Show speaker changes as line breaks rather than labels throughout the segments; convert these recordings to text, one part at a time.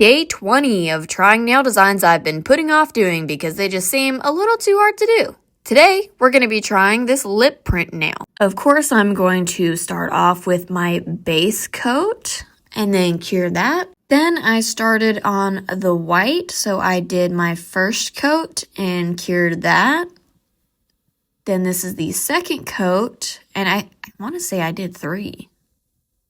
Day 20 of trying nail designs I've been putting off doing because they just seem a little too hard to do. Today, we're going to be trying this lip print nail. Of course, I'm going to start off with my base coat and then cure that. Then I started on the white, so I did my first coat and cured that. Then this is the second coat, and I want to say I did 3.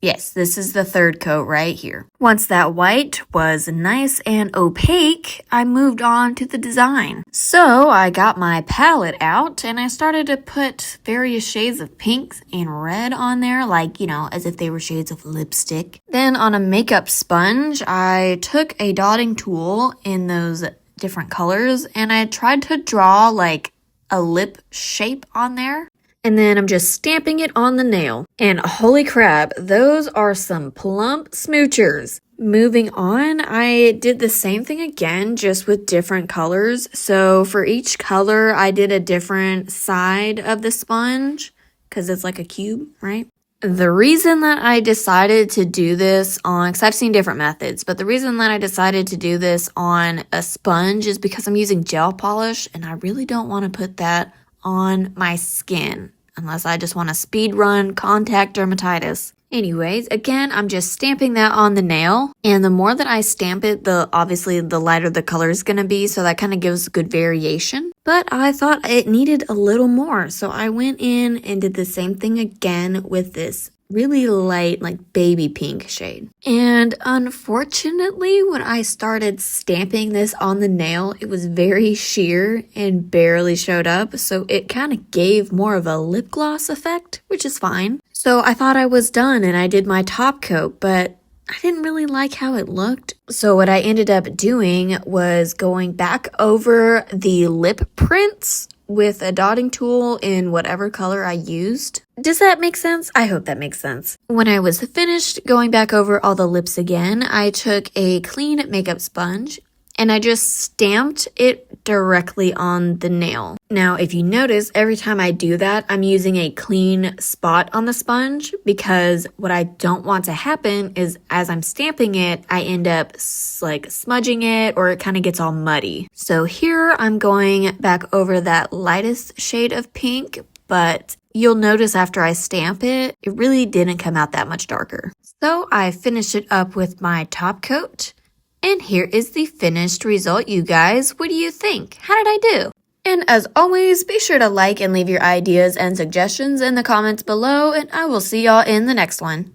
Yes, this is the third coat right here. Once that white was nice and opaque, I moved on to the design. So I got my palette out and I started to put various shades of pink and red on there, like, as if they were shades of lipstick. Then on a makeup sponge, I took a dotting tool in those different colors and I tried to draw like a lip shape on there. And then I'm just stamping it on the nail. And holy crap, those are some plump smoochers. Moving on, I did the same thing again, just with different colors. So for each color, I did a different side of the sponge, because it's like a cube, right? The reason that I decided to do this on, because I've seen different methods, but the reason that I decided to do this on a sponge is because I'm using gel polish, and I really don't want to put that on my skin unless I just want to speed run contact dermatitis. Anyways, again, I'm just stamping that on the nail, and the more that I stamp it, obviously the lighter the color is going to be, so that kind of gives good variation. But I thought it needed a little more, so I went in and did the same thing again with this really light, like baby pink shade. And unfortunately, when I started stamping this on the nail, it was very sheer and barely showed up, so it kind of gave more of a lip gloss effect, which is fine. So I thought I was done and I did my top coat, but I didn't really like how it looked. So what I ended up doing was going back over the lip prints with a dotting tool in whatever color I used. Does that make sense? I hope that makes sense. When I was finished going back over all the lips again, I took a clean makeup sponge and I just stamped it directly on the nail. Now, if you notice, every time I do that, I'm using a clean spot on the sponge because what I don't want to happen is as I'm stamping it, I end up like smudging it or it kind of gets all muddy. So here I'm going back over that lightest shade of pink, but you'll notice after I stamp it, it really didn't come out that much darker. So I finished it up with my top coat. And here is the finished result, you guys. What do you think? How did I do? And as always, be sure to like and leave your ideas and suggestions in the comments below, and I will see y'all in the next one.